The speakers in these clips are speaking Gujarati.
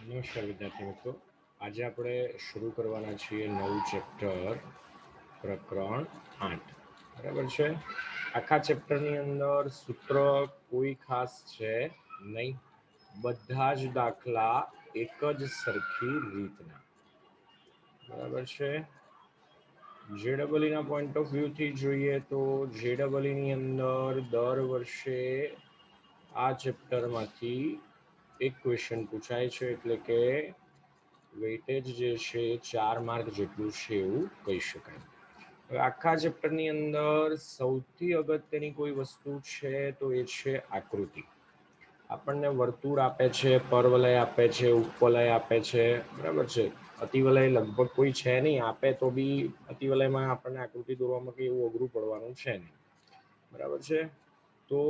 નમસ્કાર વિદ્યાર્થી મિત્રો, આજે આપણે શરૂ કરવાના છીએ નવું ચેપ્ટર પ્રકરણ 8. બરાબર છે. આખા ચેપ્ટરની અંદર સૂત્ર કોઈ ખાસ છે નહીં, બધા જ દાખલા એક જ સરખી રીતના. બરાબર છે. જેડબલઈના પોઈન્ટ ઓફ વ્યૂથી જોઈએ તો જેડબલઈની અંદર દર વર્ષે આ ચેપ્ટરમાંથી એક ક્વેશ્ચન પૂછાય છે, એટલે કે વેઇટેજ જે છે 4 માર્ક જેટલું છે એવું કહી શકાય. હવે આખા ચેપ્ટરની અંદર સૌથી અગત્યની કોઈ વસ્તુ છે તો એ છે આકૃતિ. આપણને વર્તુળ આપે છે, પરવલય આપે છે, ઉપવલય આપે છે, બરાબર છે. અતિવલય લગભગ કોઈ છે નહીં, આપે તો બી અતિવલયમાં આપણને આકૃતિ દોરવામાં કંઈ એવું અઘરું પડવાનું છે નહીં. બરાબર છે. તો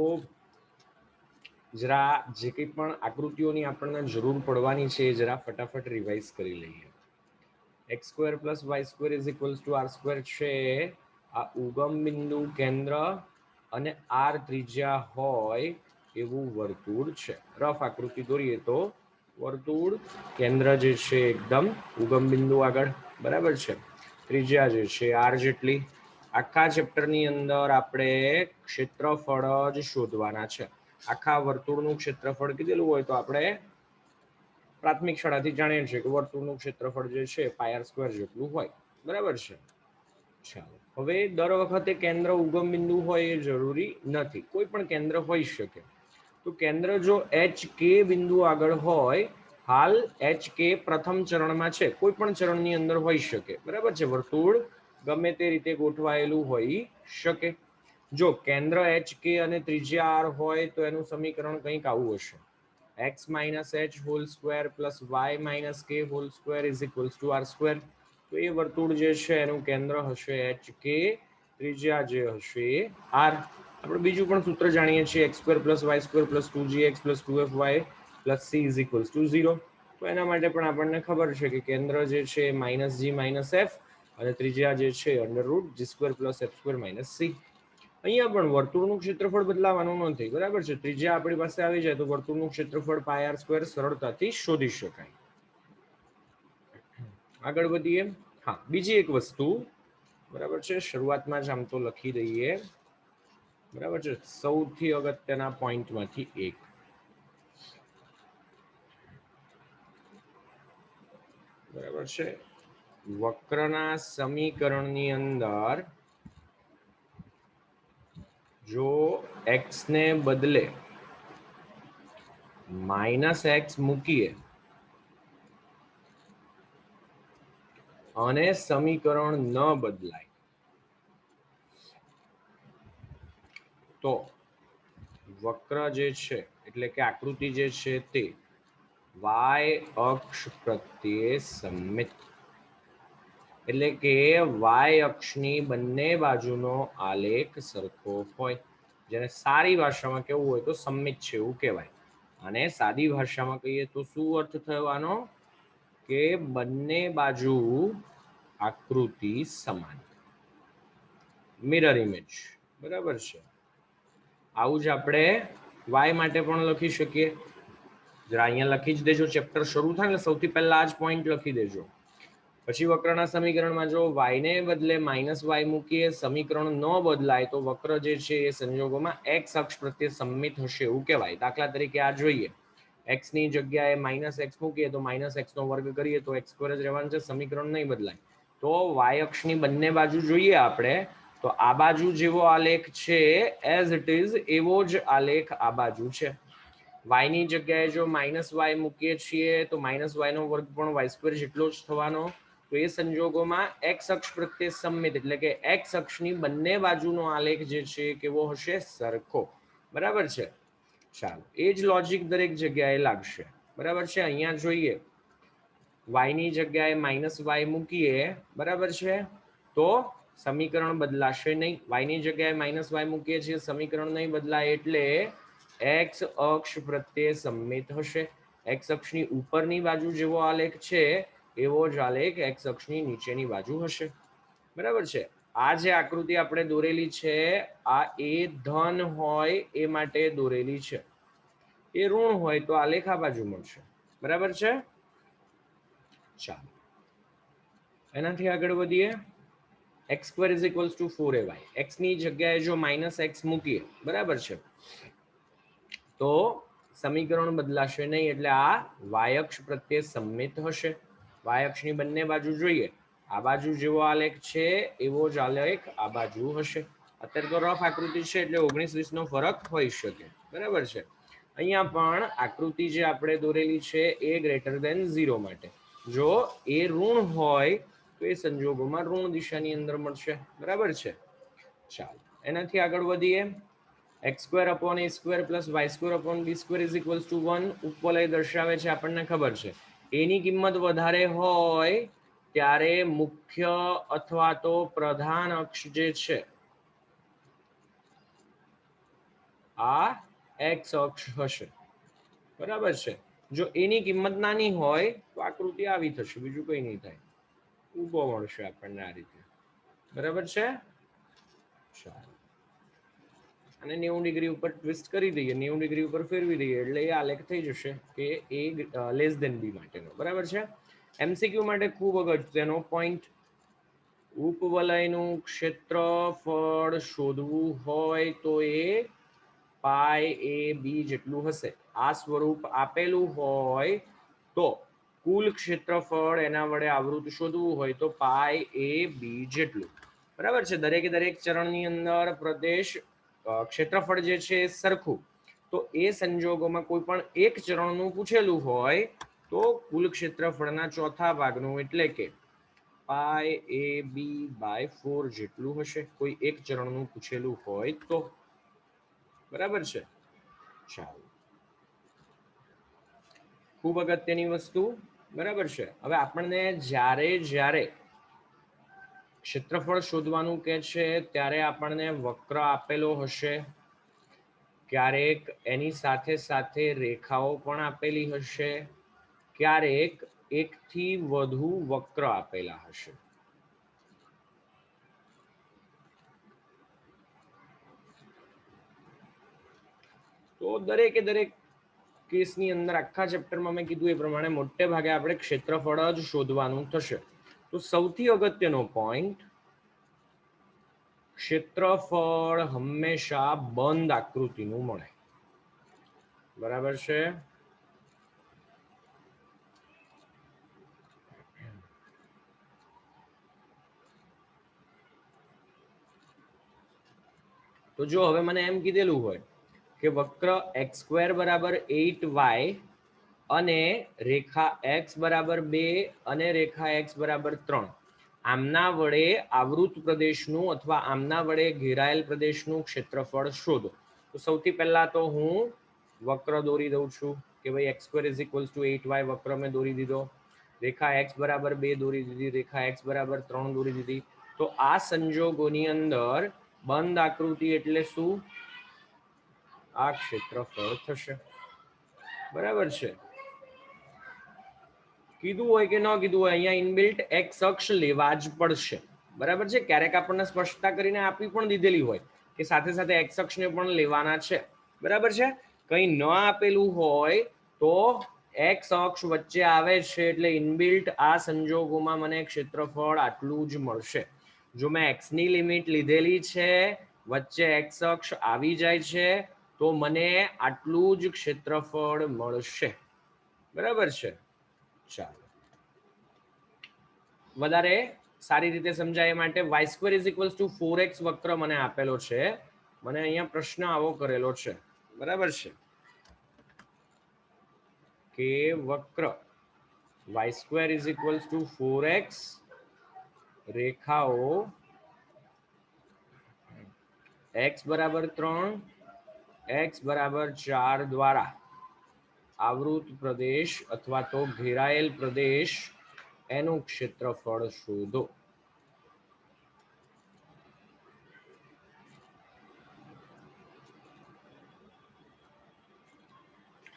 જરા જે કંઈ પણ આકૃતિઓની આપણને જરૂર પડવાની છે એ જરા ફટાફટ રિવાઇઝ કરી લઈએ. x² + y² = r² છે. આ ઉગમ બિંદુ કેન્દ્ર અને r ત્રિજ્યા હોય એવું વર્તુળ છે. રફ આકૃતિ દોરીએ તો વર્તુળ, કેન્દ્ર જે છે એકદમ ઉગમ બિંદુ આગળ, બરાબર છે. ત્રિજ્યા જે છે r જેટલી. આખા ચેપ્ટરની અંદર આપણે ક્ષેત્રફળ જ શોધવાના છે. આખા વર્તુળનું ક્ષેત્રફળ કીધેલું હોય તો આપણે પ્રાથમિક શાળાથી જાણીએ છીએ કે વર્તુળનું ક્ષેત્રફળ જે છે πr² જેટલું હોય, બરાબર છે. ચાલો, હવે દર વખતે કેન્દ્ર ઉગમ બિંદુ હોય એ જરૂરી નથી, કોઈ પણ કેન્દ્ર હોઈ શકે. તો કેન્દ્ર જો HK બિંદુ આગળ હોય, હાલ HK પ્રથમ ચરણમાં છે, કોઈ પણ ચરણની અંદર હોઈ શકે, બરાબર છે. વર્તુળ ગમે તે રીતે ગોઠવાયેલું હોઈ શકે. જો કેન્દ્ર HK અને ત્રિજ્યા r હોય તો એનું સમીકરણ કંઈક આવું હશે: x - h² + y - k² = r². તો એ વર્તુળ જે છે એનું કેન્દ્ર હશે HK, ત્રિજ્યા જે હશે r. આપણે બીજું પણ સૂત્ર જાણીએ છીએ, x² + y² + 2gx + 2fy + c = 0. તો એના માટે પણ આપણને ખબર છે કે કેન્દ્ર જે છે -g - f અને ત્રિજ્યા જે છે √g² + f² - c. અહીંયા પણ વર્તુળનું ક્ષેત્રફળ બદલાવાનું નથી, બરાબર છે. ત્રિજ્યા આપણી પાસે આવી જાય તો વર્તુળનું ક્ષેત્રફળ πr² સરળતાથી શોધી શકાય. આગળ વધીએ. હા, બીજી એક વસ્તુ, બરાબર છે, શરૂઆતમાં જ આમ તો લખી દઈએ, બરાબર છે. સૌથી અગત્યના પોઈન્ટમાંથી એક, બરાબર છે, વક્રના સમીકરણની અંદર જો x ને બદલે -x મૂકીએ અને સમીકરણ ન બદલાય તો વક્ર જે છે એટલે કે આકૃતિ જે છે તે y અક્ષ પ્રત્યે સમમિત, એટલે કે y અક્ષની બંને બાજુનો આલેખ સરખો હોય, જેને સારી ભાષામાં કેવું હોય તો સમમિત છે એવું કહેવાય. અને સાદી ભાષામાં કહીએ તો શું અર્થ થવાનો કે બંને બાજુ આકૃતિ સમાન, મિરર ઇમેજ, બરાબર છે. આવું જ આપણે y માટે પણ લખી શકીએ. જરા અહીંયા લખી જ દેજો, ચેપ્ટર શરૂ થાય ને સૌથી પહેલા આ જ પોઈન્ટ લખી દેજો. પછી વક્રના સમીકરણમાં જો y ને બદલે -y મૂકીએ, સમીકરણ ન બદલાય તો વક્ર જે છે એ સંજોગોમાં x અક્ષ પ્રત્યે સમમિત હશે એવું કહેવાય. દાખલા તરીકે આ જોઈએ, x ની જગ્યાએ -x મૂકીએ તો -x² કરીએ તો x² જ રહેવાનું છે, સમીકરણ નહીં બદલાય. તો y અક્ષની બંને બાજુ જોઈએ આપણે તો આ બાજુ જેવો આલેખ છે એઝ ઇટ ઇઝ એવો જ આલેખ આ બાજુ છે. y ની જગ્યાએ જો -y મૂકીએ છીએ તો -y² પણ y² જેટલો જ થવાનો. તો એ સંજોગોમાં x અક્ષ પ્રત્યે સમમિત, એટલે કે x અક્ષની બંને બાજુનો આલેખ જે છે કેવો હશે? સરખો, બરાબર છે. ચાલો, એ જ લોજિક દરેક જગ્યાએ લાગશે, બરાબર છે. અહીંયા જોઈએ, y ની જગ્યાએ -y મૂકીએ, બરાબર છે, તો સમીકરણ બદલાશે નહીં. y ની જગ્યાએ -y મૂકીએ છીએ, સમીકરણ નહીં બદલાય એટલે x અક્ષ પ્રત્યે સમમિત હશે. x અક્ષની ઉપરની બાજુ જેવો આલેખ છે એવો જ આલેખ x અક્ષની નીચેની બાજુ હશે, બરાબર છે. આ જે આકૃતિ આપણે દોરેલી છે આ એ ધન હોય એ માટે દોરેલી છે, એ ઋણ હોય તો આલેખ આ બાજુ મળશે, બરાબર છે. ચાલો એનાથી આગળ વધીએ. x square is equals to 4ay. x ની જગ્યાએ જો -x મૂકીએ, બરાબર છે, તો સમીકરણ બદલાશે નહીં, એટલે આ y અક્ષ પ્રત્યે સમમિત હશે. y અક્ષની બંને બાજુ જોઈએ, આ બાજુ જેવો આલેખ છે એવો જ આલેખ આ બાજુ હશે. અત્યારે તો રફ આકૃતિ છે એટલે 19-20 નો ફરક હોઈ શકે, બરાબર છે. અહીંયા પણ આકૃતિ જે આપણે દોરેલી છે એ ગ્રેટર ધેન 0 માટે, જો એ ઋણ હોય તો એ સંજોગોમાં ઋણ દિશાની અંદર મળશે, બરાબર છે. ચાલો એનાથી આગળ વધીએ. x square upon a square plus y square upon b square is equals to 1. ઉપવલય દર્શાવે છે, આપણને ખબર છે. એની કિંમત વધારે હોય ત્યારે મુખ્ય અથવા તો પ્રધાન અક્ષ જે છે આ x અક્ષ હશે, બરાબર છે. જો એની કિંમત નાની હોય તો આકૃતિ આવી થશે, બીજું કંઈ નહીં થાય, ઊભો મળશે આપણને આ રીતે, બરાબર છે. ચાલો અને 90 ડિગ્રી ઉપર ટ્વિસ્ટ કરી દઈએ, 90 ડિગ્રી ઉપર ફેરવી દઈએ એટલે એ આલેખ થઈ જશે કે એ લેસ ધેન બી માટેનો, બરાબર છે. એમસીક્યુ માટે ખૂબ અગત્યનો પોઈન્ટ, ઉપવલયનું ક્ષેત્રફળ શોધવું હોય તો એ પાઈ એ બી જેટલું હશે. આ સ્વરૂપ આપેલું હોય તો કુલ ક્ષેત્રફળ એના વડે આવૃત શોધવું હોય તો પાઈ એ બી જેટલું, બરાબર છે. દરેકે દરેક ચરણની અંદર પ્રદેશ ક્ષેત્રફળ જે છે એ સરખું, તો એ સંજોગોમાં કોઈ પણ એક ચરણનું પૂછેલું હોય તો કુલ ક્ષેત્રફળના ચોથા ભાગનું એટલે કે પાઈ એ બી બાય 4 જેટલું હશે, કોઈ એક ચરણનું પૂછેલું હોય તો, બરાબર છે. ચાલો ખૂબ અગત્યની વસ્તુ, બરાબર છે. હવે આપણને જ્યારે ક્ષેત્રફળ શોધવાનું કે છે ત્યારે આપણને વક્ર આપેલો હશે, ક્યારેક એની સાથે સાથે રેખાઓ પણ આપેલી હશે, ક્યારેક એકથી વધુ વક્ર આપેલા હશે. તો દરેકે દરેક કેસની અંદર આખા ચેપ્ટરમાં મેં કીધું એ પ્રમાણે મોટે ભાગે આપણે ક્ષેત્રફળ જ શોધવાનું થશે. તો સૌથી અગત્યનો પોઈન્ટ, ક્ષેત્રફળ હંમેશા બંધ આકૃતિનું મળે, બરાબર છે. તો જો હવે મને એમ કીધેલું હોય કે વક્ર x સ્ક્વેર બરાબર 8y અને રેખા x બરાબર 2 અને રેખા x બરાબર 3, આમના વડે આવૃત પ્રદેશનું અથવા આમના વડે ઘેરાયેલ પ્રદેશનું ક્ષેત્રફળ શોધો. તો સૌથી પહેલા તો હું વક્ર દોરી દઉં છું કે ભાઈ x square is equals to 8y વક્ર મેં દોરી દીધો, રેખા x બરાબર 2 દોરી દીધી, રેખા x બરાબર 3 દોરી દીધી. તો આ સંજોગોની અંદર બંધ આકૃતિ એટલે શું? આ ક્ષેત્રફળ થશે, બરાબર છે. કીધું હોય કે ન કીધું હોય, અહીંયા ઇનબિલ્ટ x અક્ષ લેવા જ પડશે, બરાબર છે. ક્યારેક આપણને સ્પષ્ટતા કરીને આપી પણ દીધેલી હોય કે સાથે સાથે x અક્ષને પણ લેવાના છે, બરાબર છે. કંઈ ન આપેલું હોય તો x અક્ષ વચ્ચે આવે છે એટલે ઇનબિલ્ટ આ સંજોગોમાં મને ક્ષેત્રફળ આટલું જ મળશે. જો મેં x ની લિમિટ લીધેલી છે, વચ્ચે x અક્ષ આવી જાય છે તો મને આટલું જ ક્ષેત્રફળ મળશે, બરાબર છે. ચાલો વધારે સારી રીતે સમજાય માટે y square is equals to 4x વક્ર મને આપેલો છે, મને અહીંયા પ્રશ્ન આવો કરેલો છે, બરાબર છે, કે વક્ર y square is equals to 4x રેખાઓ x બરાબર 3 x બરાબર 4 દ્વારા આવૃત પ્રદેશ અથવા તો ઘેરાયેલ પ્રદેશ એનું ક્ષેત્રફળ શોધો.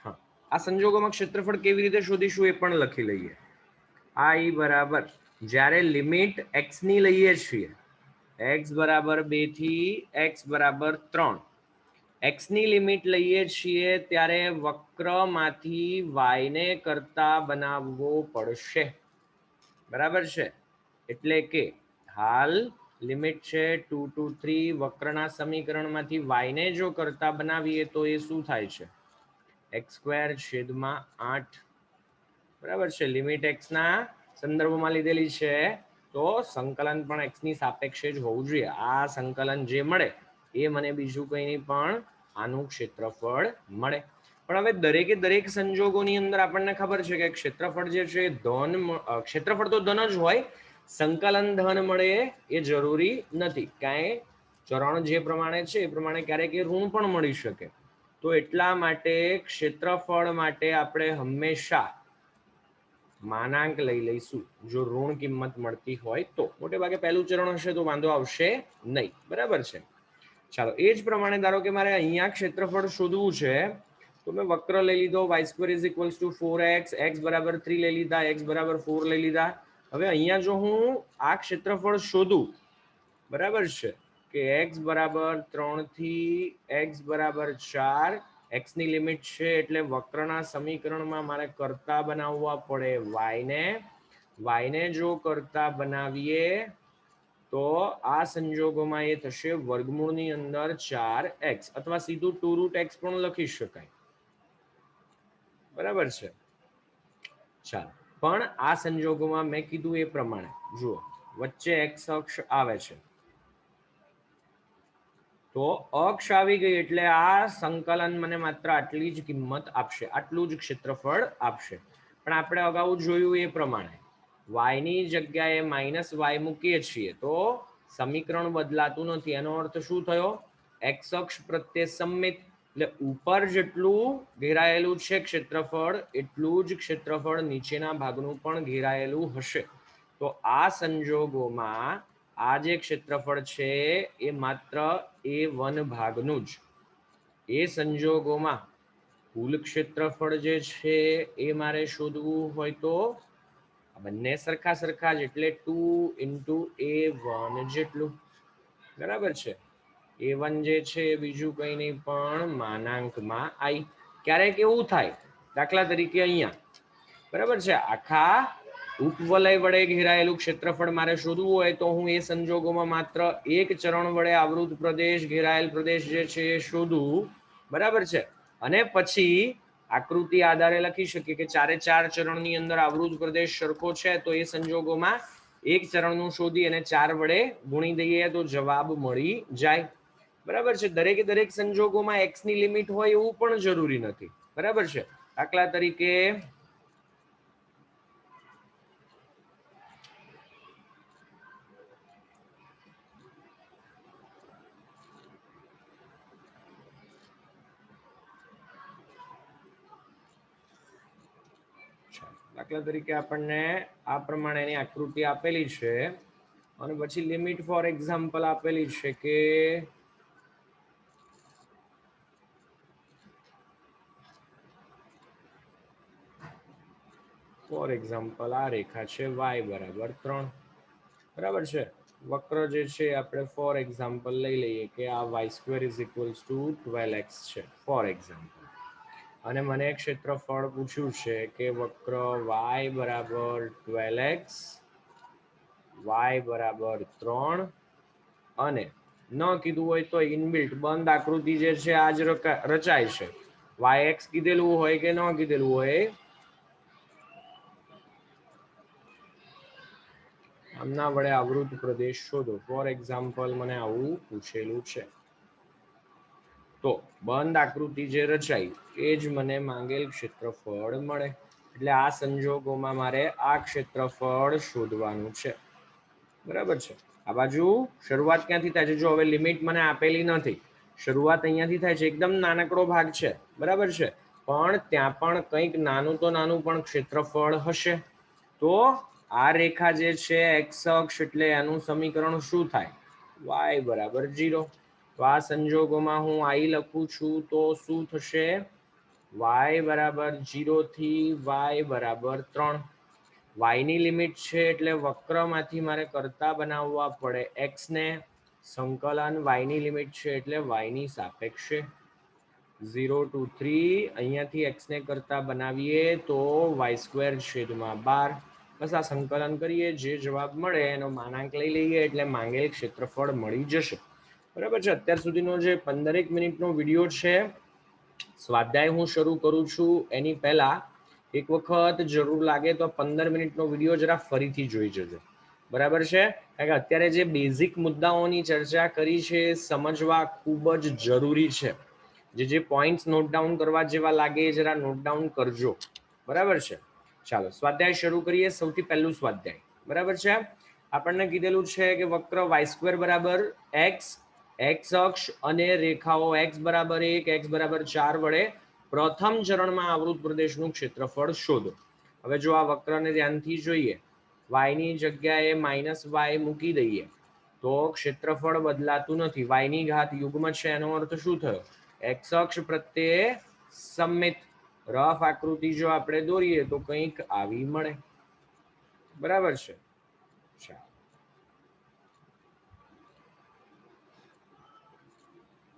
હા, આ સંજોગોમાં ક્ષેત્રફળ કેવી રીતે શોધીશું એ પણ લખી લઈએ. I બરાબર જ્યારે લિમિટ x ની લઈએ છીએ, x બરાબર 2 થી x બરાબર 3, x ની લિમિટ લઈએ છીએ ત્યારે વક્રમાંથી y ને કરતા બનાવવો પડશે, બરાબર છે, એટલે કે હાલ લિમિટ છે 2 to 3, વક્રના સમીકરણમાંથી y ને જો કરતા બનાવીએ તો એ શું થાય છે, x²/8. બરાબર છે, લિમિટ x ના સંદર્ભમાં લીધેલી છે તો સંકલન પણ x ની સાપેક્ષે જ હોવું જોઈએ. આ સંકલન જે મળે એ મને બીજું કંઈ નહીં પણ આનું ક્ષેત્રફળ મળે. પણ હવે દરેકે દરેક સંજોગોની અંદર આપણને ખબર છે કે ક્ષેત્રફળ જે છે ધન, ક્ષેત્રફળ તો ધન જ હોય, સંકલન ધન મળે એ જરૂરી નથી. કાંઈ ચરણ જે પ્રમાણે છે એ પ્રમાણે ક્યારેક એ ઋણ પણ મળી શકે. તો એટલા માટે ક્ષેત્રફળ માટે આપણે હંમેશા માનાંક લઈ લઈશું જો ઋણ કિંમત મળતી હોય તો. મોટે ભાગે પહેલું ચરણ હશે તો વાંધો આવશે નહીં. બરાબર છે, ચાલો એ જ પ્રમાણે ધારો કે મારે અહીંયા ક્ષેત્રફળ શોધવું છે તો મેં વક્ર લઈ લીધો y² = 4x, x બરાબર 3 લઈ લીધા, x બરાબર 4 લઈ લીધા. હવે અહીંયા જો હું આ ક્ષેત્રફળ શોધું, બરાબર છે, કે x બરાબર 3 થી x બરાબર 4, x ની લિમિટ છે એટલે વક્રના સમીકરણમાં મારે કરતા બનાવવા પડે y ને જો કરતા બનાવીએ તો આ સંજોગોમાં એ થશે વર્ગમૂળની અંદર 4x, અથવા સીધું 2√x પણ લખી શકાય. બરાબર છે, ચાલો પણ આ સંજોગોમાં મેં કીધું એ પ્રમાણે જુઓ વચ્ચે x અક્ષ આવે છે તો અક્ષ આવી ગઈ એટલે આ સંકલન મને માત્ર આટલી જ કિંમત આપશે, આટલું જ ક્ષેત્રફળ આપશે. પણ આપણે અગાઉ જોયું એ પ્રમાણે y ની જગ્યાએ -y મૂકીએ છીએ તો સમીકરણ બદલાતું નથી. એનો અર્થ શું થયો, x અક્ષ પ્રત્યે સમમિત, એટલે ઉપર જેટલું ઘેરાયેલું છે ક્ષેત્રફળ એટલું જ ક્ષેત્રફળ નીચેના ભાગનું પણ ઘેરાયેલું હશે. તો આ સંજોગોમાં આ જે ક્ષેત્રફળ છે એ માત્ર A1 ભાગનું જ. એ સંજોગોમાં કુલ ક્ષેત્રફળ જે છે એ મારે શોધવું હોય તો બંને સરખા સરખા જ, એટલે 2 × A1 જેટલું. બરાબર છે, A1 જે છે એ બીજું કંઈ નહીં પણ માનાંકમાં I. ક્યારેક એવું થાય, દાખલા તરીકે અહીંયા, બરાબર છે, આખા ઉપવલય વડે ઘેરાયેલું ક્ષેત્રફળ મારે શોધવું હોય તો હું એ સંજોગોમાં માત્ર એક ચરણ વડે આવૃત પ્રદેશ, ઘેરાયેલ પ્રદેશ જે છે એ શોધું. બરાબર છે, અને પછી આકૃતિ આધારે લખી શકીએ કે 4 ચરણની અંદર આવૃત પ્રદેશ સરખો છે તો એ સંજોગોમાં એક ચરણનું શોધી અને 4 વડે ગુણી દઈએ તો જવાબ મળી જાય. બરાબર છે, દરેકે દરેક સંજોગોમાં x ની લિમિટ હોય એવું પણ જરૂરી નથી. બરાબર છે, દાખલા તરીકે આપણને આ પ્રમાણેની આકૃતિ આપેલી છે અને પછી લિમિટ ફોર એક્ઝામ્પલ આપેલી છે કે ફોર એક્ઝામ્પલ આ રેખા છે y બરાબર 3. બરાબર છે, વક્ર જે છે આપણે ફોર એક્ઝામ્પલ લઈ લઈએ કે આ y² = 12x છે ફોર એક્ઝામ્પલ. અને મને ક્ષેત્રફળ પૂછ્યું છે કે વક્ર y બરાબર 12x, y બરાબર 3 અને ન કીધું હોય તો ઇનબિલ્ટ બંધ આકૃતિ જે છે આ જ રચાય છે. yx કીધેલું હોય કે ન કીધેલું હોય, આમના વડે આવૃત પ્રદેશ શોધો. ફોર એક્ઝામ્પલ મને આવું પૂછેલું છે તો બંધ આકૃતિ જે રચાઈ એ જ મને માંગેલ ક્ષેત્રફળ મળે. એટલે આ સંજોગોમાં મારે આ ક્ષેત્રફળ શોધવાનું છે. બરાબર છે, આ બાજુ શરૂઆત ક્યાંથી થાય છે, જો હવે લિમિટ મને આપેલી નથી, શરૂઆત અહીંયાથી થાય છે, એકદમ નાનકડો ભાગ છે. બરાબર છે, પણ ત્યાં પણ કંઈક નાનું તો નાનું પણ ક્ષેત્રફળ હશે. તો આ રેખા જે છે x અક્ષ એટલે એનું સમીકરણ શું થાય, y બરાબર 0. તો આ સંજોગોમાં હું I લખું છું તો શું થશે, y બરાબર 0 થી y બરાબર 3. y ની લિમિટ છે એટલે વક્રમાંથી મારે કરતા બનાવવા પડે x ને. સંકલન y ની લિમિટ છે એટલે y ની સાપેક્ષે 0 to 3, અહીંયાથી x ને કરતા બનાવીએ તો y² / 12. બસ આ સંકલન કરીએ, જે જવાબ મળે એનો માનાંક લઈ લઈએ એટલે માંગેલ ક્ષેત્રફળ મળી જશે. બરાબર છે. અત્યાર સુધીનો જે 15 મિનિટનો વિડીયો છે, સ્વાધ્યાય હું શરૂ કરું છું એની પહેલા એક વખત જરૂર લાગે તો 15 મિનિટનો વિડીયો જરા ફરીથી જોઈ જજો. બરાબર છે. કારણ કે અત્યારે જે બેઝિક મુદ્દાઓની ચર્ચા કરી છે સમજવા ખૂબ જ જરૂરી છે. જે પોઈન્ટ્સ નોટ ડાઉન કરવા જેવા લાગે એ જરા નોટ ડાઉન કરજો. બરાબર છે. ચાલો સ્વાધ્યાય શરૂ કરીએ. સૌથી પહેલું સ્વાધ્યાય, બરાબર છે, આપણને કીધેલું છે કે વક્ર y² બરાબર x, x અક્ષ અને રેખાઓ x બરાબર 1, x બરાબર 4 વડે પ્રથમ ચરણમાં આવૃત પ્રદેશનું ક્ષેત્રફળ શોધો. હવે જો આ વક્રને ધ્યાનથી જોઈએ, y ની જગ્યાએ -y મૂકી દઈએ તો ક્ષેત્રફળ બદલાતું નથી. y ની ઘાત યુગ્મ છે, એનો અર્થ શું થયો? x અક્ષ પ્રત્યે સમમિત. રફ આકૃતિ જો આપણે દોરીએ તો કંઈક આવી મળે. બરાબર છે.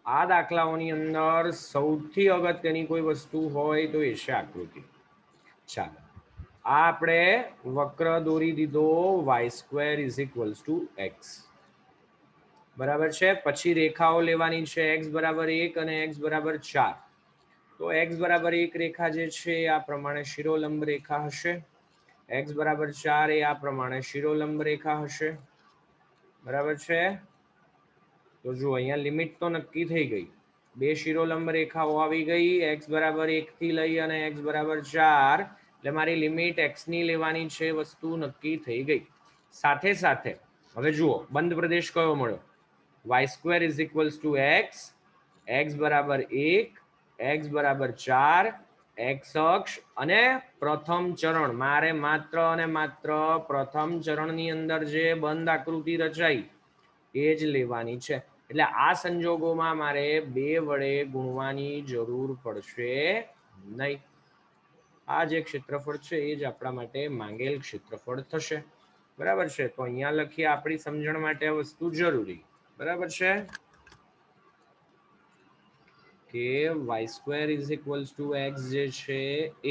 આ દાખલાઓની અંદર સૌથી અગત્યની કોઈ વસ્તુ હોય તો એ છે આકૃતિ. ચાલો આ આપણે વક્ર દોરી દીધો y² = x. બરાબર છે. પછી રેખાઓ લેવાની છે x બરાબર 1 અને x બરાબર 4. તો x બરાબર 1 રેખા જે છે આ પ્રમાણે શિરોલંબ રેખા હશે, x બરાબર 4 એ આ પ્રમાણે શિરોલંબ રેખા હશે. બરાબર છે. તો જો અહીંયા લિમિટ તો નક્કી થઈ ગઈ. બે શિરોલંબ રેખાઓ આવી ગઈ, x બરાબર 1 થી લઈ અને x બરાબર 4. એટલે મારી લિમિટ x ની લેવાની છે, વસ્તુ નક્કી થઈ ગઈ. સાથે સાથે હવે જુઓ બંધ પ્રદેશ કયો મળ્યો? y² = x, x બરાબર 1, x બરાબર 4, x અક્ષ અને પ્રથમ ચરણ. મારે માત્ર અને માત્ર પ્રથમ ચરણની અંદર જે બંધ આકૃતિ રચાઈ એ જ લેવાની છે. એટલે આ સંજોગોમાં મારે 2 વડે ગુણવાની જરૂર પડશે નહીં. આ જે ક્ષેત્રફળ છે એ જ આપણા માટે માંગેલ ક્ષેત્રફળ થશે. બરાબર છે. તો અહીંયા લખીએ, આપણી સમજણ માટે આ વસ્તુ જરૂરી. બરાબર છે કે y² = x જે છે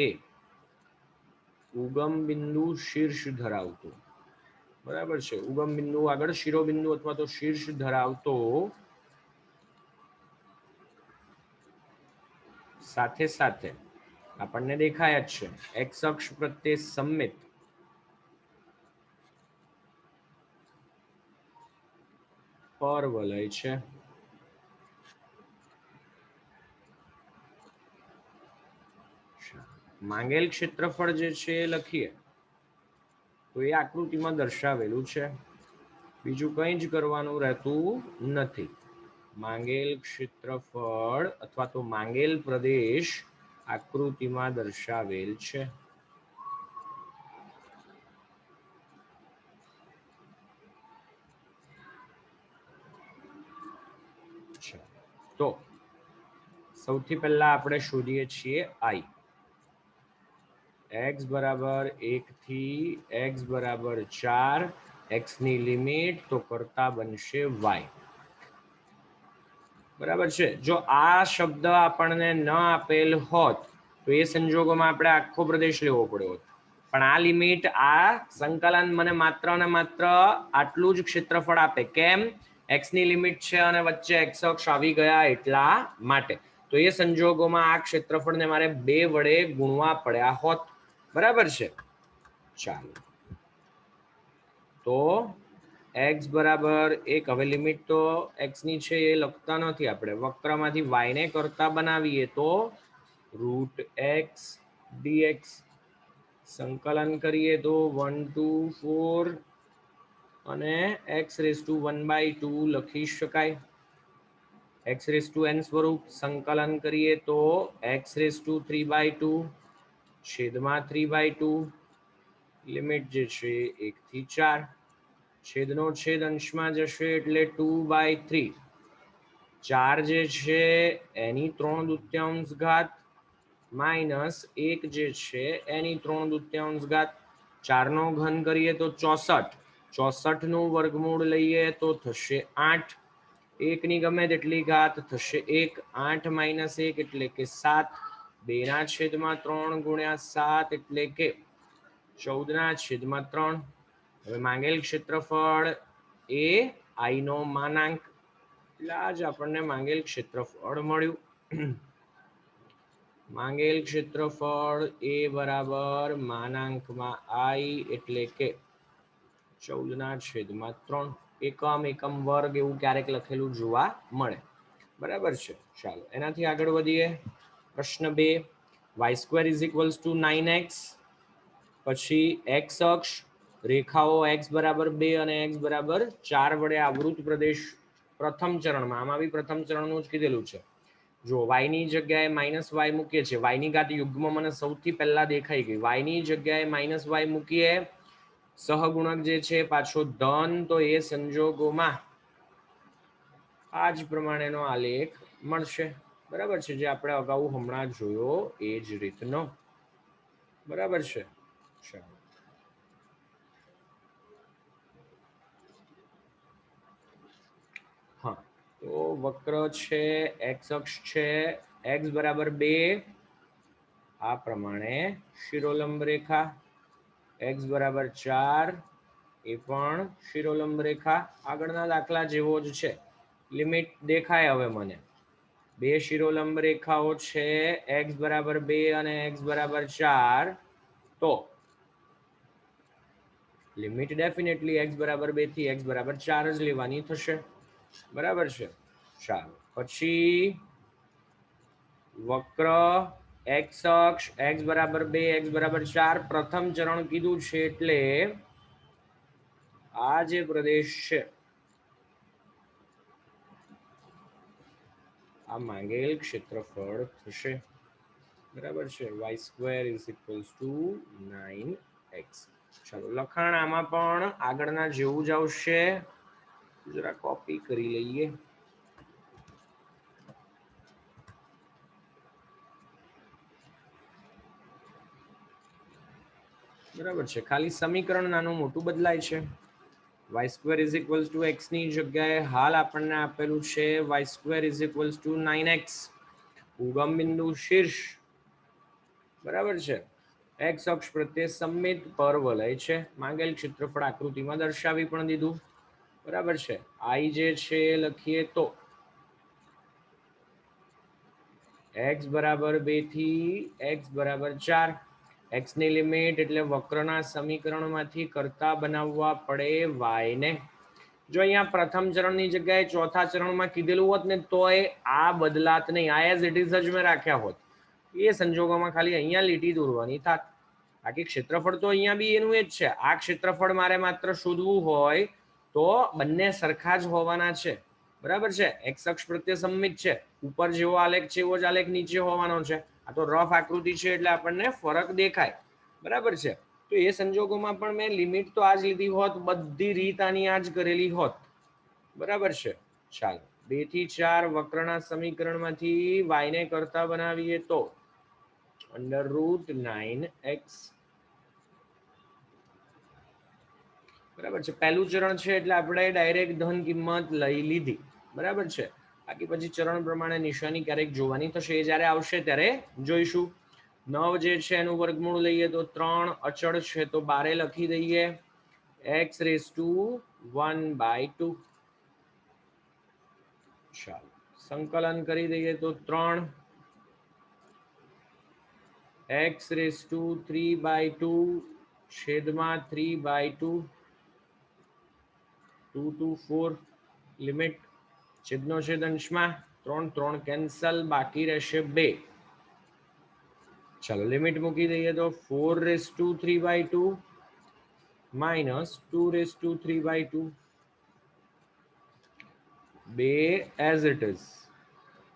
એ ઉગમ બિંદુ શીર્ષ ધરાવતો, બરાબર છે, ઉગમ બિંદુ આગળ શિરોબિંદુ અથવા તો શીર્ષ ધરાવતો, સાથે સાથે આપણને દેખાય જ છે x અક્ષ પ્રત્યે સમમિત પરવલય છે. માંગેલ ક્ષેત્રફળ જે છે એ લખીએ તો એ આકૃતિમાં દર્શાવેલું છે. બીજું કંઈ જ કરવાનું રહેતું નથી. માંગેલ ક્ષેત્રફળ અથવા તો માંગેલ પ્રદેશ આકૃતિમાં દર્શાવેલ છે. તો સૌથી પહેલા આપણે શોધીએ છીએ i. x બરાબર 1 થી x બરાબર 4, x ની લિમિટ તો કરતા બનશે y. બરાબર છે. જો આ શબ્દ આપણને ન આપેલ હોત તો એ સંજોગોમાં આપણે આખો પ્રદેશ લેવો પડ્યો હોત. પણ આ લિમિટ, આ સંકલન મને માત્ર ને માત્ર આટલું જ ક્ષેત્રફળ આપે. કેમ? x ની લિમિટ છે અને વચ્ચે x અક્ષ આવી ગયા એટલા માટે. તો એ સંજોગોમાં આ ક્ષેત્રફળને મારે 2 વડે ગુણવા પડ્યા હોત. બરાબર છે. ચાલો તો x બરાબર 1. હવે લિમિટ તો x ની છે એ લખતા નથી આપણે. વક્રમાંથી y ને કરતા બનાવીએ તો √x dx. સંકલન કરીએ તો 1 to 4 અને x⁴ લખી શકાય. x⁴n સ્વરૂપ. સંકલન કરીએ તો x⁵ છેદમાં 3/2. લિમિટ જે છે 1 થી 4. છેદનો છેદ અંશમાં જશે એટલે 2/3. 4 જે છે એની 3/2 માઇનસ 1 જે છે એની 3/2. 4 નો ઘન કરીએ તો 64. 64 નું વર્ગમૂળ લઈએ તો થશે 8. 1 ની ગમે તેટલી ઘાત થશે 1. 8 - 1 એટલે કે 7. 2 ના છેદમાં 3 × 7 એટલે કે 14/3. હવે માંગેલ ક્ષેત્રફળ એ આઈ નો માનાંક, એટલે આ જ આપણને માંગેલ ક્ષેત્રફળ મળ્યું. માંગેલ ક્ષેત્રફળ એ બરાબર માનાંકમાં આઈ એટલે કે 14/3. એકમ વર્ગ એવું ક્યારેક લખેલું જોવા મળે. બરાબર છે. ચાલો એનાથી આગળ વધીએ. પ્રશ્ન 2, y² = 9x. પછી x અક્ષ, રેખાઓ x બરાબર 2 અને x બરાબર 4 વડે આવૃત પ્રદેશ પ્રથમ ચરણમાં, આમાં બી પ્રથમ ચરણનું જ કીધેલું છે. જો y ની જગ્યાએ -y મૂકીએ છીએ, y ની ઘાત યુગ્મ મને સૌથી પહેલા દેખાઈ ગઈ. y ની જગ્યાએ -y મૂકીએ, સહગુણક જે છે પાછો ધન, તો એ સંજોગોમાં આ જ પ્રમાણેનો આલેખ મળશે. બરાબર છે, જે આપણે અગાઉ હમણાં જોયો એ જ રીતનો. બરાબર છે. ચાલો હા, તો વક્ર છે, એક્સ અક્ષ છે, x બરાબર 2, આ પ્રમાણે શિરોલંબ રેખા, x બરાબર 4, એ પણ શિરોલંબ રેખા. આગળના દાખલા જેવો જ છે. લિમિટ દેખાય હવે મને. બે શિરોલંબ રેખાઓ છે, x બરાબર 2 અને x બરાબર 4, તો લિમિટ ડેફિનેટલી x બરાબર 2 થી x બરાબર 4 જ લેવાની થશે. બરાબર છે. ચાલો પછી વક્ર x અક્ષ, x બરાબર 2, x બરાબર 4, પ્રથમ ચરણ કીધું છે એટલે આ જે પ્રદેશ છે, આ માંગેલ ક્ષેત્રફળ થશે. બરાબર છે. y² = 9x. ચાલો લખાણ આમાં પણ આગળના જેવું જ આવશે. જરા કોપી કરી લઈએ. બરાબર છે. ખાલી સમીકરણ નાનું મોટું બદલાય છે. y² = x ની જગ્યાએ હાલ આપણને આપેલું છે y² = 9x. ઉગમ બિંદુ શીર્ષ, બરાબર છે, x અક્ષ પ્રત્યે સમમિત પરવલય છે. માંગેલ ક્ષેત્રફળ આકૃતિમાં દર્શાવી પણ દીધું. બરાબર છે. i જે છે લખીએ તો x બરાબર 2 થી x બરાબર 4. x ની લિમિટ એટલે વક્રના સમીકરણમાંથી કરતા બનાવવા પડે y ને. જો અહીંયા પ્રથમ ચરણની જગ્યાએ ચોથા ચરણમાં કીધેલું હોત ને તોય આ બદલાત નહીં, આ એઝ ઇટ ઇઝ જ મેં રાખ્યા હોત. એ સંજોગોમાં ખાલી અહીંયા લીટી દોરવાની થાત. બાકી ક્ષેત્રફળ તો અહીંયા બી એનું એ જ છે. આ ક્ષેત્રફળ મારે માત્ર શોધવું હોય તો બંને સરખા જ હોવાના છે. બરાબર છે. એક્સ અક્ષ પ્રત્યે સમમિત છે. ઉપર જેવો આલેખ છે એવો જ આલેખ નીચે હોવાનો છે. આ તો રફ આકૃતિ છે એટલે આપણને ફરક દેખાય. બરાબર છે. તો એ સંજોગોમાં પણ મેં લિમિટ તો આ જ લીધી હોત, બધી રીત આની આ જ કરેલી હોત. બરાબર છે. ચાલો 2 થી 4 વક્રના સમીકરણમાંથી y ને કરતા બનાવીએ તો √9x. બરાબર છે. પહેલું ચરણ છે એટલે આપણે ડાયરેક્ટ ધન કિંમત લઈ લીધી. બરાબર છે. બાકી પછી ચરણ પ્રમાણે નિશાની ક્યારેક જોવાની થશે, એ જ્યારે આવશે ત્યારે જોઈશું. 9 જે છે એનું વર્ગમૂળ લઈએ તો 3, અચળ છે તો 12 લખી દઈએ. x⁻². ચાલો સંકલન કરી દઈએ તો 3 x⁻³ છેદમાં 3/2, 2 to 4. લિમિટ છેદનો છેદ અંશમાં 3 3 કેન્સલ, બાકી રહેશે 2. ચાલો લિમિટ મૂકી દઈએ તો 4⁻³ - 2⁻³ 2 એઝ ઇટ ઇઝ.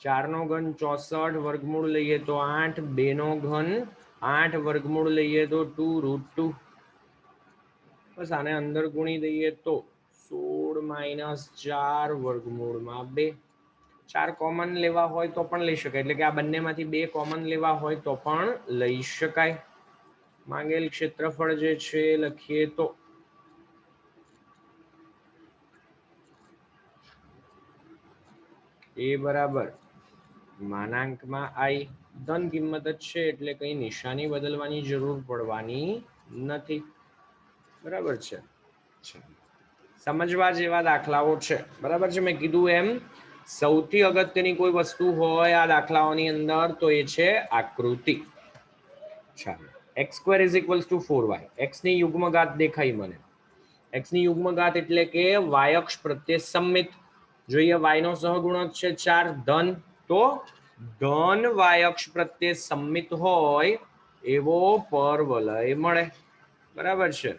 4 નો ઘન 64, વર્ગમૂળ લઈએ તો 8, 2 નો ઘન 8, વર્ગમૂળ લઈએ તો 2√2. બસ આને અંદર ગુણી દઈએ તો 16 - 4 વર્ગમૂળમાં 2. 4 કોમન લેવા હોય તો પણ લઈ શકાય, એટલે કે આ બંનેમાંથી 2 કોમન લેવા હોય તો પણ લઈ શકાય. માંગેલ ક્ષેત્રફળ જે છે લખીએ તો એ બરાબર માનાંકમાં i. ધન કિંમત જ છે એટલે કઈ નિશાની બદલવાની જરૂર પડવાની નથી. બરાબર છે. સમજવા જેવા દાખલાઓ છે. બરાબર છે. મેં કીધું એમ સૌથી અગત્યની કોઈ વસ્તુ હોય આ દાખલાઓની અંદર તો એ છે આકૃતિ. ચાલો, x square is equals to 4y. x ની યુગ્મઘાત દેખાઈ મને. x ની યુગ્મઘાત એટલે કે y અક્ષ પ્રત્યે સમમિત. જોઈએ y નો સહગુણક છે 4 ધન, તો ધન y અક્ષ પ્રત્યે સમમિત હોય એવો પરવલય મળે. બરાબર છે.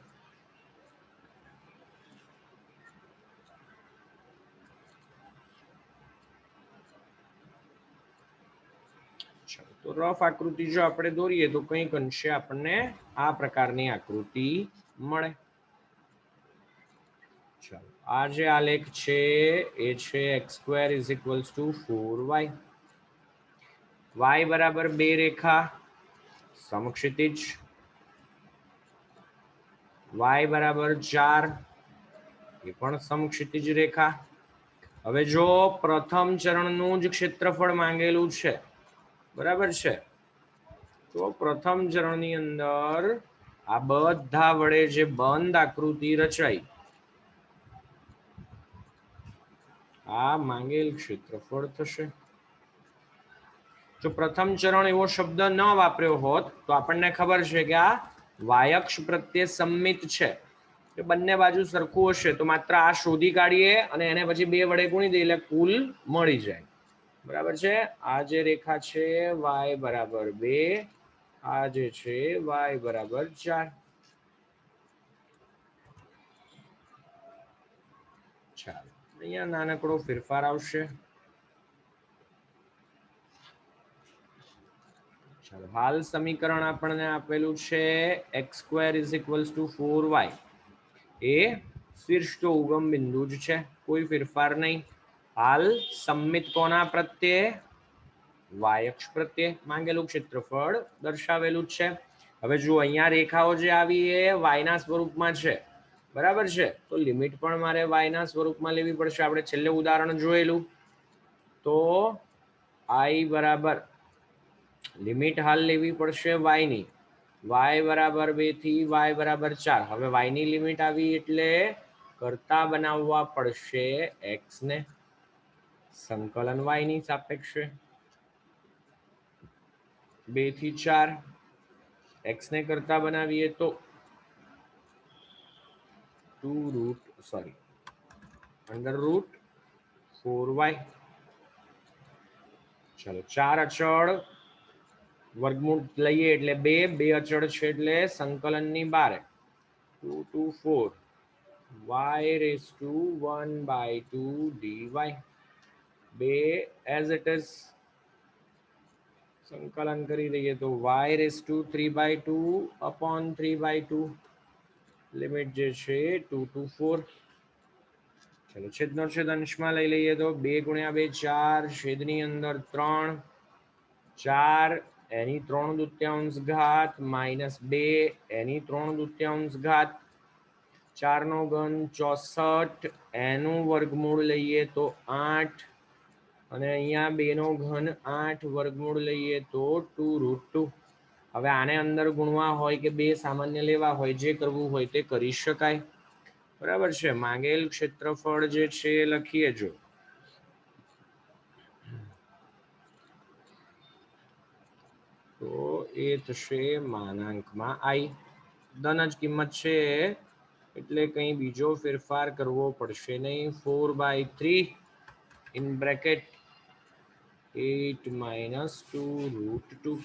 તો રફ આકૃતિ જો આપણે દોરીએ તો કંઈક અંશે આપણને આ પ્રકારની આકૃતિ મળે. ચાલો, આ જે આલેખ છે એ છે x square is equals to 4y. y બરાબર 2 રેખા સમક્ષિતિજ, y બરાબર 4 એ પણ સમક્ષિતિજ રેખા. હવે જો પ્રથમ ચરણનું જ ક્ષેત્રફળ માંગેલું છે, બરાબર છે, તો પ્રથમ ચરણની અંદર આ બધા વડે જે બંધ આકૃતિ રચાઈ આ માંગેલ ક્ષેત્રફળ થશે. જો પ્રથમ ચરણ એવો શબ્દ ન વાપર્યો હોત તો આપણને ખબર છે કે આ વાયક્ષ પ્રત્યે સમમિત છે, કે બંને બાજુ સરખું હશે તો માત્ર આ શોધી કાઢીએ અને એને પછી 2 વડે ગુણી દઈએ એટલે કુલ મળી જાય. બરાબર છે. આ જે રેખા છે y બરાબર 2, આ જે છે y બરાબર 4. ચાલો, અહીંયા નાનકડો ફેરફાર આવશે. ચાલો, હાલ સમીકરણ આપણને આપેલું છે x square is equals to 4y. એ શીર્ષ તો ઉગમ બિંદુ જ છે, કોઈ ફેરફાર નહીં. હાલ સમમિત કોના પ્રત્યે? y અક્ષ પ્રત્યે. માંગેલું ક્ષેત્રફળ દર્શાવેલું છે. હવે જો અહીંયા રેખાઓ જે આવી એ y ના સ્વરૂપમાં છે, બરાબર છે, તો લિમિટ પણ મારે y ના સ્વરૂપમાં લેવી પડશે. આપણે છેલ્લે ઉદાહરણ જોયેલું. તો i બરાબર લિમિટ હાલ લેવી પડશે y ની. y બરાબર 2 થી y બરાબર 4. હવે y ની લિમિટ આવી એટલે કરતા બનાવવા પડશે x ને સંકલન y ની સાપેક્ષે. 2 થી 4 x ને કરતા બનાવીએ તો 2√4y. ચલો, 4 અચળ વર્ગમૂળ લઈએ એટલે 2, 2 અચળ છે એટલે સંકલનની 12. 2 to 4 y raised to 1/2 dy. 2 as it is. સંકલન કરી દઈએ તો y raised to 3/2 upon 3/2. Limit જે છે 2 to 4. ચલો, છેદનો છેદ અંશમાં લઈ લઈએ તો 2 ગુણ્યા 2 4, છેદની અંદર 3, 4 એની 3/2 ઘાત -2 એની 3/2 ઘાત. 4 નો ઘન 64, એનું વર્ગમૂળ લઈએ તો 8 અને અહીંયા 2 નો ઘન 8, વર્ગમૂળ લઈએ તો 2√2. હવે આને અંદર ગુણવા હોય કે 2 સામાન્ય લેવા હોય, જે કરવું હોય તે કરી શકાય. બરાબર છે. માંગેલ ક્ષેત્રફળ જે છે એ લખીએ. જો તો એ થશે માનાંકમાં i. ધન જ કિંમત છે એટલે કંઈ બીજો ફેરફાર કરવો પડશે નહીં. 4/3 in bracket 8 - 2√2.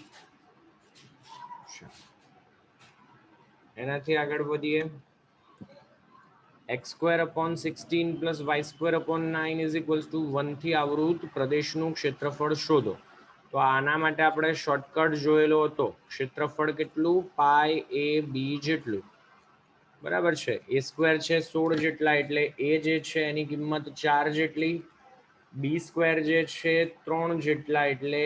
એનાથી આગળ વધીએ. x square upon 16 plus y square upon 9 is equals to 1 થી આવૃત પ્રદેશનું ક્ષેત્રફળ શોધો. તો આના માટે આપણે શોર્ટકટ જોયેલો હતો. ક્ષેત્રફળ કેટલું? પાઈ એ બી જેટલું. બરાબર છે. એ સ્ક્વેર છે 16 જેટલા એટલે એ જે છે એની કિંમત 4 જેટલી. બી સ્ક્વેર જે છે 3 જેટલા એટલે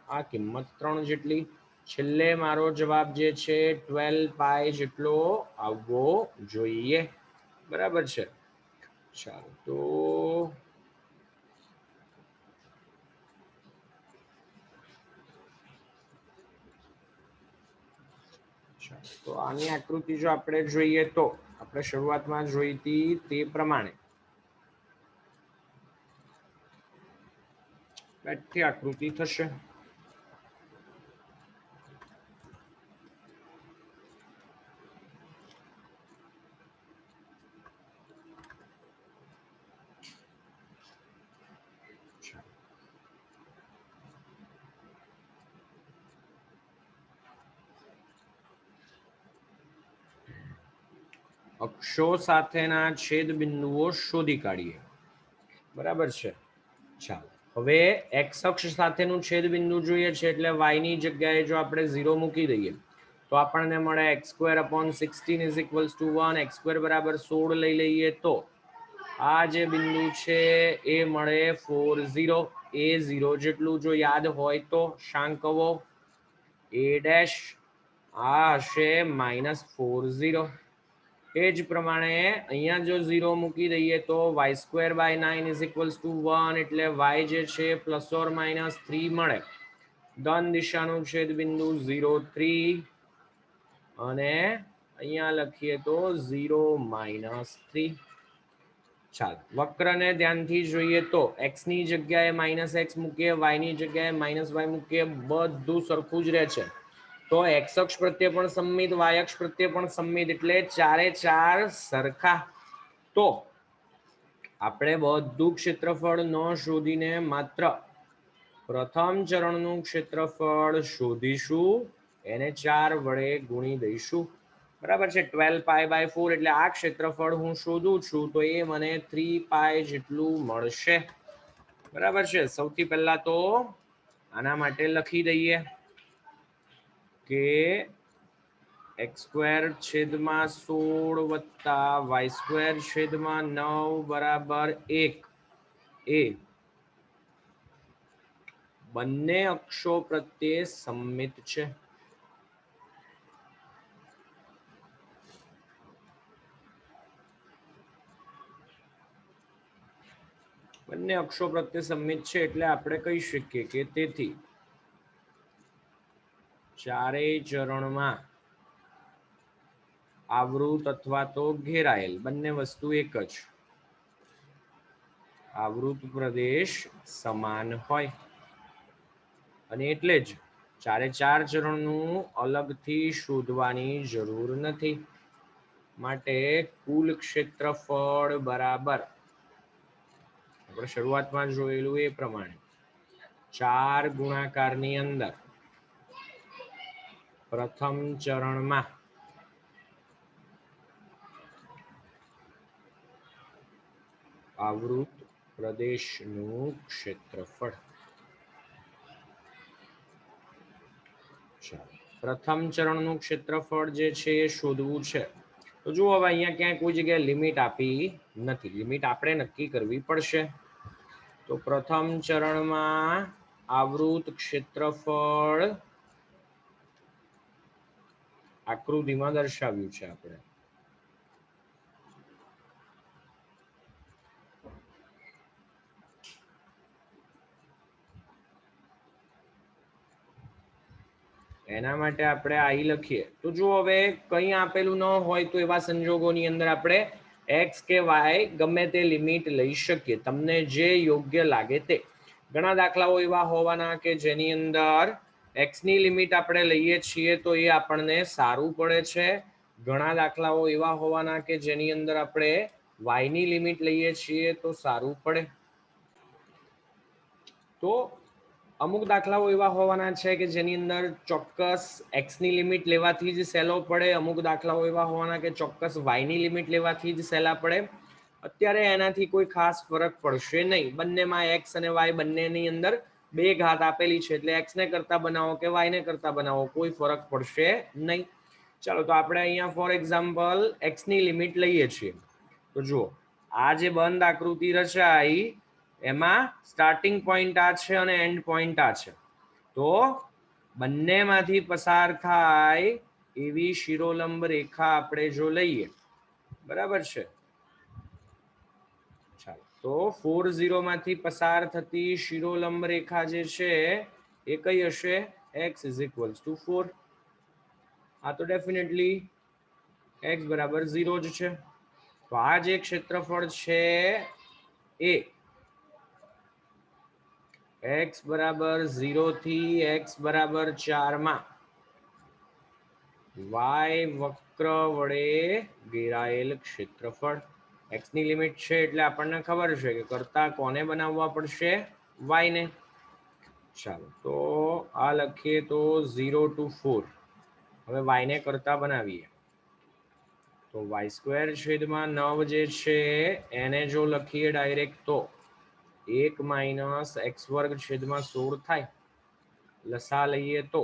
આ કિંમત 3 જેટલી. છેલ્લે મારો જવાબ જે છે 12 પાઈ જેટલો આવવો જોઈએ. બરાબર છે. ચાલો, તો તો આની આકૃતિ જો આપણે જોઈએ તો આપણે શરૂઆતમાં જોઈ હતી તે પ્રમાણે બેઠી આકૃતિ થશે. અક્ષો સાથેના છેદ બિંદુઓ શોધી કાઢીએ. બરાબર છે. ચાલો હવે એક્સ અક્ષ સાથેનું છેદ બિંદુ જોઈએ છે એટલે વાય ની જગ્યાએ જો આપણે 0 મૂકી દઈએ તો આપણને મળે x²/16 = 1, x² બરાબર 16 લઈ લઈએ તો આ જે બિંદુ છે એ મળે 4 0 એ 0 જેટલું જો યાદ હોય તો શાંકવો a ડેશ આ હશે -4 0. એ જ પ્રમાણે અહીંયા જો 0 મૂકી દઈએ તો y²/9 = 1 એટલે y જે છે ±3 મળે. ધન દિશાનું છેદ બિંદુ 0 3 અને અહીંયા લખીએ તો 0 -3. ચાલો વક્રને ધ્યાનથી જોઈએ તો x ની જગ્યાએ -x મૂકીએ, y ની જગ્યાએ -y મૂકીએ, બધું સરખું જ રહે છે. તો x અક્ષ પ્રત્યે પણ સંમિત, y અક્ષ પ્રત્યે પણ સંમિત એટલે ચારે ચાર સરખા. તો આપણે બધું ક્ષેત્રફળ ન શોધીને માત્ર પ્રથમ ચરણનું ક્ષેત્રફળ શોધીશું, એને 4 વડે ગુણી દઈશું. બરાબર છે. 12π/4 એટલે આ ક્ષેત્રફળ હું શોધું છું તો એ મને 3π જેટલું મળશે. બરાબર છે. સૌથી પહેલા તો આના માટે લખી દઈએ કે x²/16 + y²/9 બરાબર 1 એ બંને અક્ષો પ્રત્યે સંમિત છે. બંને અક્ષો પ્રત્યે સંમિત છે એટલે આપણે કહી શકીએ કે તેથી ચારેય ચરણમાં આવૃત અથવા તો ઘેરાયેલ બંને વસ્તુ એક જ આવૃત પ્રદેશ સમાન હોય અને એટલે જ ચારે ચાર ચરણનું અલગથી શોધવાની જરૂર નથી. માટે કુલ ક્ષેત્રફળ બરાબર આપણે શરૂઆતમાં જોયેલું એ પ્રમાણે 4 ગુણાકારની અંદર પ્રથમ ચરણમાં આવૃત પ્રદેશનું ક્ષેત્રફળ. પ્રથમ ચરણનું ક્ષેત્રફળ જે છે એ શોધવું છે. તો જુઓ હવે અહીંયા ક્યાંય કોઈ જગ્યાએ લિમિટ આપી નથી, લિમિટ આપણે નક્કી કરવી પડશે. તો પ્રથમ ચરણમાં આવૃત ક્ષેત્રફળ આકૃતિમાં દર્શાવ્યું છે આપણે. એના માટે આપણે આઈ લખીએ તો જો હવે કંઈ આપેલું ન હોય તો એવા સંજોગોની અંદર આપણે એક્સ કે વાય ગમે તે લિમિટ લઈ શકીએ, તમને જે યોગ્ય લાગે તે. ઘણા દાખલાઓ એવા હોવાના કે જેની અંદર એક્સ ની લિમિટ આપણે લઈએ છીએ તો એ આપણને સારું પડે છે. ઘણા દાખલાઓ એવા હોવાના કે જેની અંદર આપણે વાય ની લિમિટ લઈએ છીએ તો સારું પડે. તો અમુક દાખલાઓ એવા હોવાના છે કે જેની અંદર ચોક્કસ એક્સ ની લિમિટ લેવાથી જ સહેલો પડે, અમુક દાખલાઓ એવા હોવાના કે ચોક્કસ વાય ની લિમિટ લેવાથી જ સહેલા પડે. અત્યારે એનાથી કોઈ ખાસ ફરક પડશે નહીં. બંનેમાં એક્સ અને વાય બંનેની અંદર 2 ઘાત આપેલી છે એટલે એક્સ ને કરતા બનાવો કે વાય ને કરતા બનાવો કોઈ ફરક પડશે નહીં. ચાલો તો આપણે અહીંયા ફોર એક્ઝામ્પલ એક્સ ની લિમિટ લઈએ છીએ. તો જુઓ આ જે બંધ આકૃતિ રચાઈ એમાં સ્ટાર્ટિંગ પોઈન્ટ આ છે અને એન્ડ પોઈન્ટ આ છે. તો બંનેમાંથી પસાર થાય એવી શિરોલંબ રેખા આપણે જો લઈએ, બરાબર છે. ચાલો તો 4 0 માંથી પસાર થતી શિરોલંબ રેખા જે છે એ કઈ હશે? x = 4. આ તો ડેફિનેટલી x બરાબર 0 જ છે. તો આ જે ક્ષેત્રફળ છે એ x બરાબર 0 થી x બરાબર 4 માં y વક્ર વડે ઘેરાયેલ ક્ષેત્રફળ. x ની લિમિટ છે એટલે આપણને ખબર છે કે કરતા કોને બનાવવા પડશે? y ને. ચાલો તો આ લખીએ તો 0 to 4. હવે y ને કરતા બનાવીએ તો y² છેદમાં 9 જે છે એને જો લખીએ ડાયરેક્ટ તો 1 - x² છેદમાં 16 થાય. લસા લઈએ તો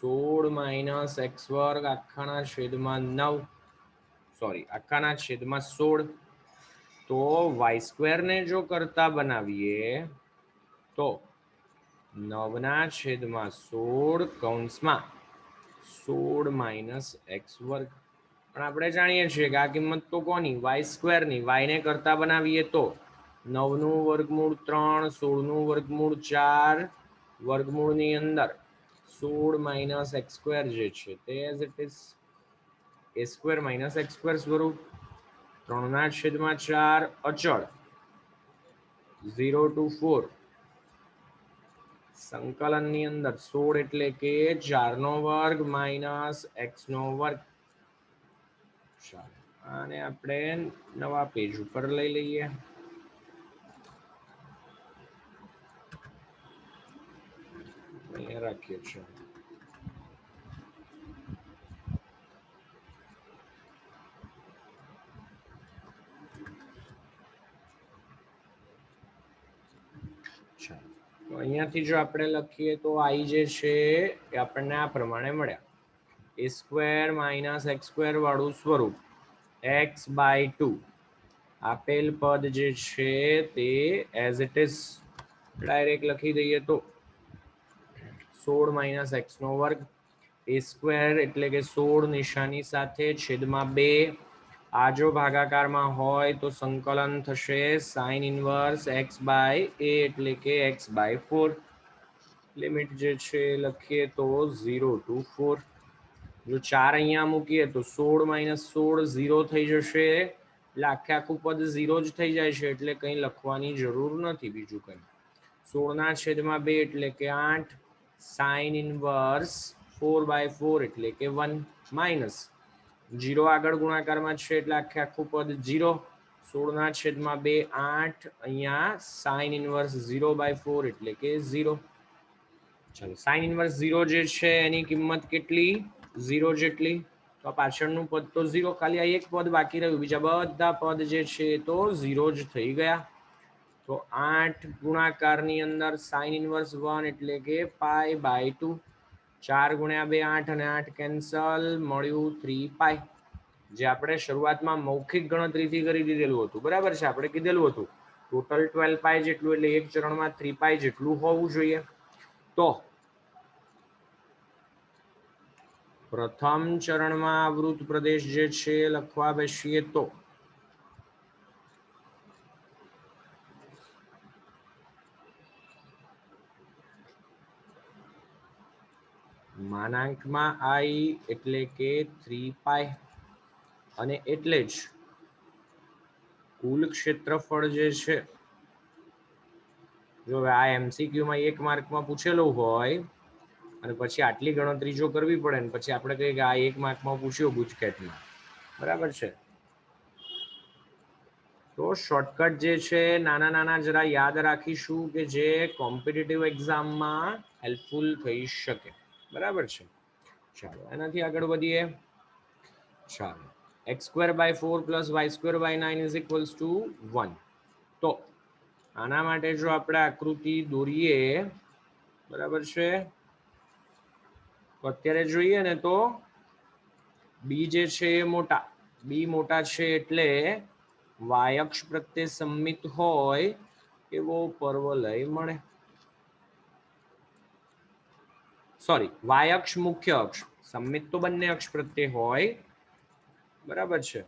16 - x² આખાના છેદમાં 9, સોરી આખાના છેદમાં 16. તો y² ને જો કરતા બનાવીએ તો 9 ના છેદમાં 16 કૌંસમાં 16 - x². પણ આપણે જાણીએ છીએ કે આ કિંમત તો કોની? y² ની. y ને કરતા બનાવીએ તો 9 નું વર્ગમૂળ 3, 16 નું વર્ગમૂળ 4, વર્ગમૂળની અંદર 16 - x² જે છે તે as it is a² - x² સ્વરૂપ. 3 ના છેદમાં 4 અચળ 0 to 4 સંકલનની અંદર 16 એટલે કે 4 નો વર્ગ માઇનસ x નો વર્ગ. ચાલો આને આપણે નવા પેજ ઉપર લઈ લઈએ. અહીંયા રાખીએ છીએ. ચાલો તો અહીંયાથી જો આપણે લખીએ તો i જે છે એ આપણને આ પ્રમાણે મળ્યા. a² - x² વાળું સ્વરૂપ x/2 આપેલ પદ જે છે તે એઝ ઇટ ઇઝ ડાયરેક્ટ લખી દઈએ તો 16 - x નો વર્ગ. a² એટલે કે 16 નિશાની સાથે છેદમાં 2. આ જો ભાગાકારમાં હોય તો સંકલન થશે sin ઇન્વર્સ x/a એટલે કે x/4. લિમિટ જે છે લખીએ તો 0 to 4. જો 4 અહીંયા મૂકીએ તો 16 - 16 0 થઈ જશે. એટલે આખે આખું પદ 0 જ થઈ જાય છે એટલે કંઈ લખવાની જરૂર નથી. બીજું કંઈ 16 ના છેદમાં 2 એટલે કે 8. સાઇન ઇન્વર્સ 4/4 એટલે કે 1 માઇનસ 0 આગળ ગુણાકારમાં છે એટલે આખે આખું પદ 0. 16 ના છેદમાં 2 8. અહીંયા સાઇન ઇન્વર્સ 0/4 એટલે કે 0. ચાલો સાઇન ઇન્વર્સ 0 જે છે એની કિંમત કેટલી? 0 જેટલી. તો પાછળનું પદ તો 0, ખાલી આ એક પદ બાકી રહ્યું. બીજા બધા પદ જે છે તો 0 જ થઈ ગયા. તો 8 ગુણાકારની અંદર સાઇન ઇન્વર્સ 1 એટલે કે π/2. 4 × 2 8 અને 8 કેન્સલ, મળ્યું 3π. જે આપણે શરૂઆતમાં મૌખિક ગણતરીથી કરી દીધેલું હતું. બરાબર છે, આપણે કીધેલું હતું ટોટલ 12π જેટલું એટલે એક ચરણમાં 3π જેટલું હોવું જોઈએ. તો પ્રથમ ચરણમાં આવૃત પ્રદેશ જે છે લખવા બેસીએ તો માનાંકમાં i એટલે કે 3π અને એટલે જ કુલ ક્ષેત્રફળ જે છે, જો આ MCQ માં 1 માર્કમાં પૂછેલું હોય અને પછી આટલી ગણતરી જો કરવી પડે ને પછી આપણે કહીએ કે આ 1 માર્કમાં પૂછ્યો ગુજકેટમાં. બરાબર છે. તો શોર્ટકટ જે છે નાના નાના જરા યાદ રાખીશું કે જે કોમ્પિટિટિવ એક્ઝામમાં હેલ્પફુલ થઈ શકે. બરાબર છે. ચાલો એનાથી આગળ વધીએ. ચાલો x²/4 + y²/9 = 1. તો આના માટે જો આપણે આકૃતિ દોરીએ, બરાબર છે, તો અત્યારે જોઈએ ને તો બી જે છે એ મોટા, બી મોટા છે એટલે y અક્ષ પ્રત્યે સમમિત હોય એવો પર્વલય મળે. સોરી, y અક્ષ મુખ્ય અક્ષ, સમમિત તો બંને અક્ષ પ્રત્યે હોય. બરાબર છે.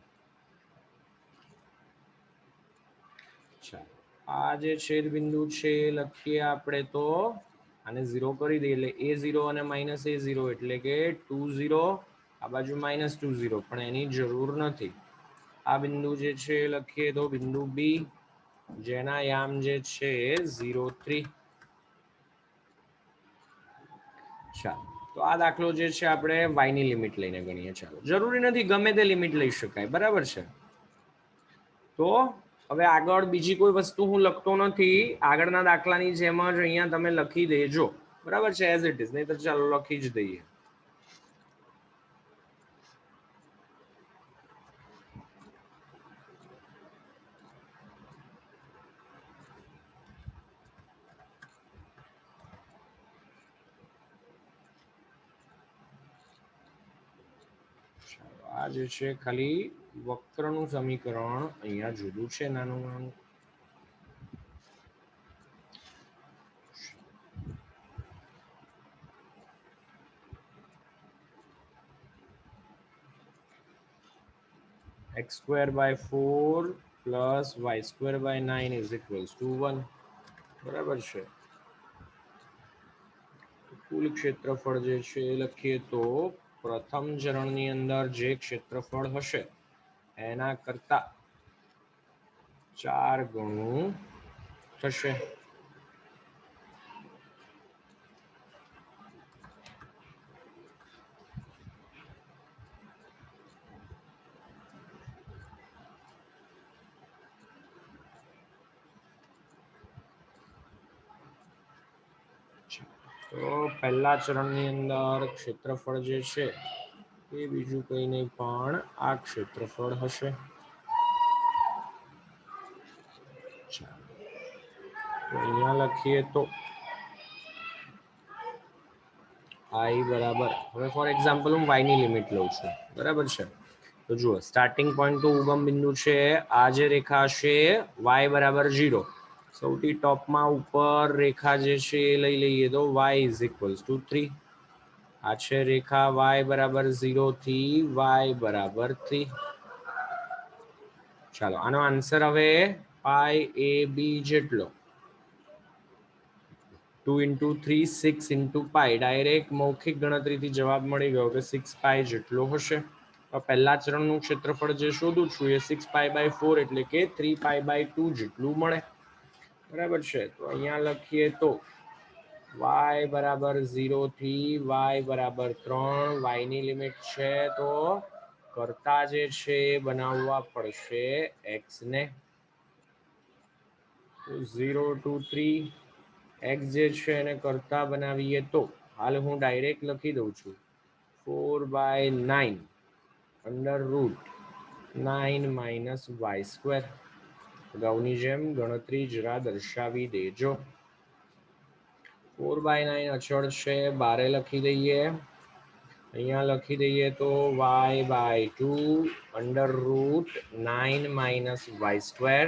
ચાલો આ જે છેદ બિંદુ છે લખીએ આપણે તો આને 0 કરી દઈએ એટલે a0 અને -a0 એટલે કે 20 આ બાજુ -20 પણ એની જરૂર નથી. આ બિંદુ જે છે લખીએ તો બિંદુ બી જેના યામ જે છે 0,3. ચાલો તો આ દાખલો જે છે આપણે y ની લિમિટ લઈને ગણીએ. ચાલો જરૂરી નથી ગમે તે લિમિટ લઈ શકાય, બરાબર છે. તો હવે આગળ બીજી કોઈ વસ્તુ હું લખતો નથી, આગળના દાખલાની જેમ જ અહીંયા તમે લખી દેજો, બરાબર છે, એઝ ઇટ ઇઝ. નહીં તો ચાલો લખી જ દઈએ. આ જે છે ખાલી વક્રનું સમીકરણ અહીંયા જુદું છે નાનું નાનું. x²/4 + y²/9 = 1, બરાબર છે. કુલ ક્ષેત્રફળ જે છે એ લખીએ તો પ્રથમ ચરણની અંદર જે ક્ષેત્રફળ હશે એના કરતા 4 ગણું થશે. તો પહેલા ચરણની અંદર ક્ષેત્રફળ જે છે એ બીજું કંઈ નહીં પણ આ ક્ષેત્રફળ હશે. તો અહીંયા લખીએ તો i બરાબર, હવે ફોર એક્ઝામ્પલ હું y ની લિમિટ લઉં છું, બરાબર છે. તો જુઓ સ્ટાર્ટિંગ પોઈન્ટ તો ઉગમ બિંદુ છે, આ જે રેખા છે y બરાબર 0, સૌથી ટોપમાં ઉપર રેખા જે છે એ લઈ લઈએ તો y = 3. આ છે રેખા y બરાબર 0 થી y બરાબર 3. ચાલો આનો આન્સર હવે π/ab જેટલો 2 × 3 6 × π, ડાયરેક્ટ મૌખિક ગણતરીથી જવાબ મળી ગયો કે 6π જેટલો હશે. પહેલા ચરણનું ક્ષેત્રફળ જે શોધું છું એ 6π/4 એટલે કે 3π/2 જેટલું મળે, બરાબર છે. તો અહીંયા લખીએ તો y બરાબર 0 થી y બરાબર 3, y ની લિમિટ છે તો કરતા જે છે બનાવવા પડશે x ને. 0 to 3 x જે છે એને કરતા બનાવીએ તો હાલ હું ડાયરેક્ટ લખી દઉં છું 4/9 √9 - y². અગાઉની જેમ ગણતરી જરા દર્શાવી દેજો. 4/9 અચળ છે, બારે લખી દઈએ. અહીંયા લખી દઈએ તો y/2 √9 - y²,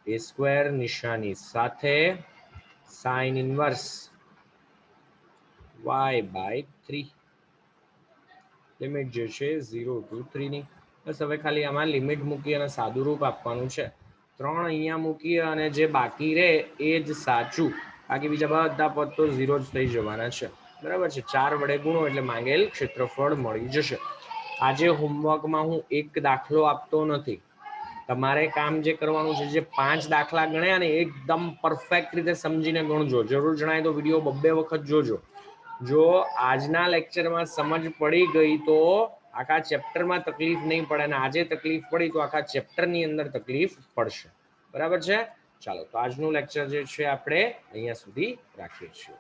a² નિશાની સાથે sin ઇન્વર્સ y/3. લિમિટ જે છે 0 to 3 ની. બસ હવે ખાલી આમાં લિમિટ મૂકી અને સાદું રૂપ આપવાનું છે. 3 અહીંયા મૂકીએ અને જે બાકી રહે એ જ સાચું, બાકી બીજા બધા પદ તો 0 જ થઈ જવાના છે, બરાબર છે. 4 વડે ગુણો એટલે માંગેલ ક્ષેત્રફળ મળી જશે. આજે હોમવર્કમાં હું એક દાખલો આપતો નથી, તમારે કામ જે કરવાનું છે જે 5 દાખલા ગણ્યા ને એકદમ પરફેક્ટ રીતે સમજીને ગણજો. જરૂર જણાય તો વિડીયો 2 વખત જોજો. જો આજના લેક્ચરમાં સમજ પડી ગઈ તો આખા ચેપ્ટરમાં તકલીફ નહીં પડે, અને આજે તકલીફ પડી તો આખા ચેપ્ટરની અંદર તકલીફ પડશે, બરાબર છે. ચાલો તો આજનું લેક્ચર જે છે આપણે અહીંયા સુધી રાખીએ છીએ.